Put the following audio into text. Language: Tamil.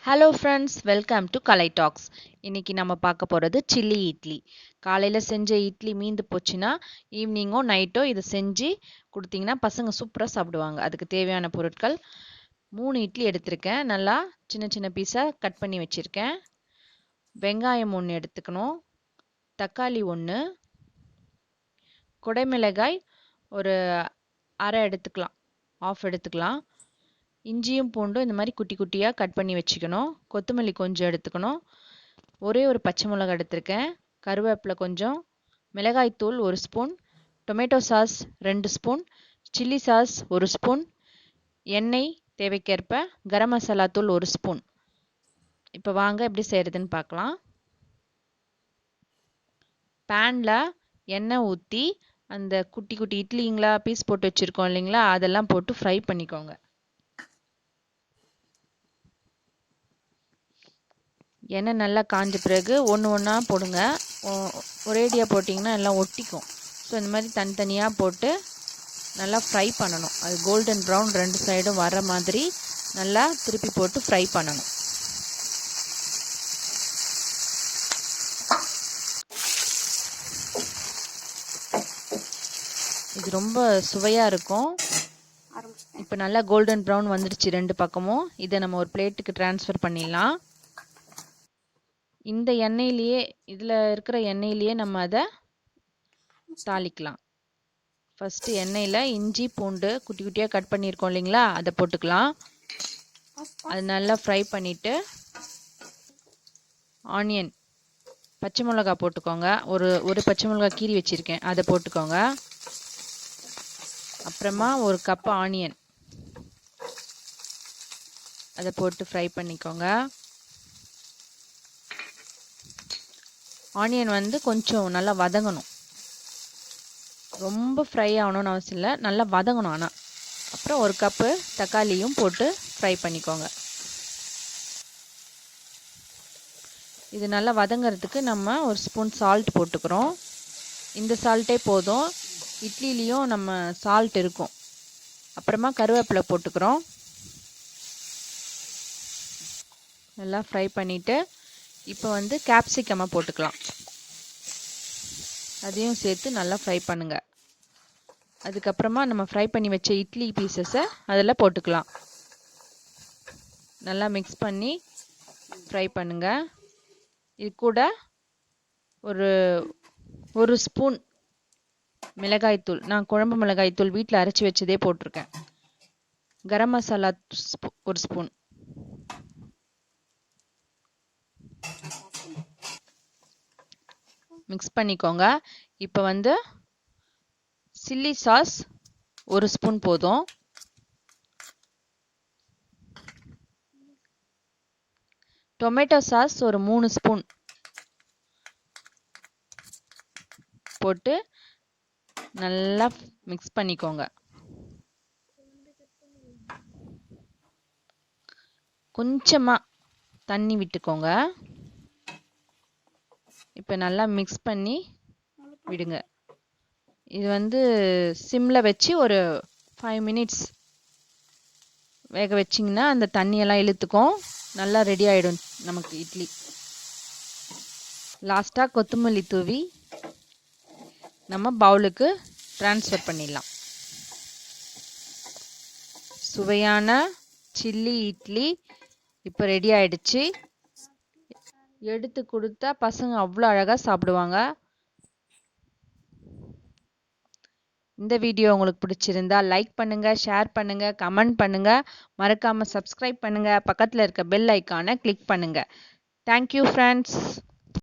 Hello friends, welcome to Kalai talks. இன்னைக்கு நம்ம பார்க்க போகிறது சில்லி இட்லி. காலையில் செஞ்ச இட்லி மீந்து போச்சுன்னா ஈவினிங்கோ நைட்டோ இதை செஞ்சு கொடுத்தீங்கன்னா பசங்க சூப்பராக சாப்பிடுவாங்க. அதுக்கு தேவையான பொருட்கள் 3 இட்லி எடுத்திருக்கேன். நல்லா சின்ன சின்ன பீஸாக கட் பண்ணி வச்சுருக்கேன். வெங்காயம் 1 எடுத்துக்கணும், தக்காளி 1, குடைமிளகாய் ஒரு அரை எடுத்துக்கலாம், ஆஃப் எடுத்துக்கலாம். இஞ்சியும் பூண்டும் இந்த மாதிரி குட்டி குட்டியாக கட் பண்ணி வச்சுக்கணும். கொத்தமல்லி கொஞ்சம் எடுத்துக்கணும். ஒரே ஒரு பச்சை மிளகாய் எடுத்திருக்கேன். கருவேப்பிலை கொஞ்சம், மிளகாய்த்தூள் 1 spoon, tomato sauce 2 spoon, chilli sauce 1 spoon, எண்ணெய் தேவைக்கேற்ப, கரம் மசாலா தூள் 1 ஸ்பூன். இப்போ வாங்க எப்படி செய்கிறதுன்னு பார்க்கலாம். பேனில் எண்ணெய் ஊற்றி அந்த குட்டி குட்டி இட்லிங்களா பீஸ் போட்டு வச்சுருக்கோம் இல்லைங்களா, அதெல்லாம் போட்டு ஃப்ரை பண்ணிக்கோங்க. எண்ணெய் நல்லா காஞ்ச பிறகு ஒன்று ஒன்றா போடுங்க. ஒரேடியாக போட்டிங்கன்னா எல்லாம் ஒட்டிக்கும். ஸோ இந்த மாதிரி தனித்தனியாக போட்டு நல்லா ஃப்ரை பண்ணணும். அது கோல்டன் ப்ரௌன் 2 சைடும் வர மாதிரி நல்லா திருப்பி போட்டு ஃப்ரை பண்ணணும். இது ரொம்ப சுவையாக இருக்கும். இப்போ நல்லா கோல்டன் ப்ரௌன் வந்துடுச்சு 2 பக்கமும். இதை நம்ம ஒரு பிளேட்டுக்கு ட்ரான்ஸ்ஃபர் பண்ணிடலாம். இந்த எண்ணெயிலேயே, இதில் இருக்கிற எண்ணெயிலேயே நம்ம அதை தாளிக்கலாம். ஃபஸ்ட்டு எண்ணெயில் இஞ்சி பூண்டு குட்டி குட்டியாக கட் பண்ணியிருக்கோம் இல்லைங்களா, அதை போட்டுக்கலாம். அது நல்லா ஃப்ரை பண்ணிவிட்டு ஆனியன், பச்சை மிளகா போட்டுக்கோங்க. ஒரு பச்சை மிளகா கீறி வச்சுருக்கேன், அதை போட்டுக்கோங்க. அப்புறமா 1 கப் ஆனியன், அதை போட்டு ஃப்ரை பண்ணிக்கோங்க. ஆனியன் கொஞ்சம் நல்லா வதங்கணும். ரொம்ப ஃப்ரை ஆகணும்னு அவசியம் இல்லை, நல்லா வதங்கணும். ஆனால் அப்புறம் 1 கப்பு தக்காளியும் போட்டு ஃப்ரை பண்ணிக்கோங்க. இது நல்லா வதங்கிறதுக்கு நம்ம 1 ஸ்பூன் சால்ட் போட்டுக்கிறோம். இந்த சால்ட்டே போதும். இட்லிலையும் நம்ம சால்ட் இருக்கும். அப்புறமா கருவேப்பிலை போட்டுக்கிறோம். நல்லா ஃப்ரை பண்ணிவிட்டு இப்போ கேப்சிகமாக போட்டுக்கலாம். அதையும் சேர்த்து நல்லா ஃப்ரை பண்ணுங்கள். அதுக்கப்புறமா நம்ம ஃப்ரை பண்ணி வச்ச இட்லி பீசஸை அதில் போட்டுக்கலாம். நல்லா மிக்ஸ் பண்ணி ஃப்ரை பண்ணுங்கள். இது கூட ஒரு ஸ்பூன் மிளகாய்த்தூள், நான் குழம்பு மிளகாய்த்தூள் வீட்டில் அரைச்சி வச்சதே போட்டிருக்கேன். கரம் மசாலா 1 ஸ்பூன், மிக்ஸ் பண்ணிக்கோங்க. இப்போ சில்லி சாஸ் 1 ஸ்பூன் போதும். டொமேட்டோ சாஸ் ஒரு 3 ஸ்பூன் போட்டு நல்லா மிக்ஸ் பண்ணிக்கோங்க. கொஞ்சமாக தண்ணி விட்டுக்கோங்க. இப்போ நல்லா மிக்ஸ் பண்ணி விடுங்க. இது சிம்மில் வச்சு ஒரு 5 மினிட்ஸ் வேக வச்சிங்கன்னா அந்த தண்ணியெல்லாம் இழுத்துக்கும். நல்லா ரெடி ஆகிடும் நமக்கு இட்லி. லாஸ்ட்டாக கொத்தமல்லி தூவி நம்ம பவுலுக்கு ட்ரான்ஸ்ஃபர் பண்ணிடலாம். சுவையான சில்லி இட்லி இப்போ ரெடி ஆயிடுச்சு. எடுத்து கொடுத்தா பசங்க அவ்வளோ அழகாக சாப்பிடுவாங்க. இந்த வீடியோ உங்களுக்கு பிடிச்சிருந்தா லைக் பண்ணுங்கள், ஷேர் பண்ணுங்கள், கமெண்ட் பண்ணுங்கள். மறக்காமல் சப்ஸ்கிரைப் பண்ணுங்கள். பக்கத்தில் இருக்க பெல் ஐக்கானை கிளிக் பண்ணுங்கள். Thank you friends.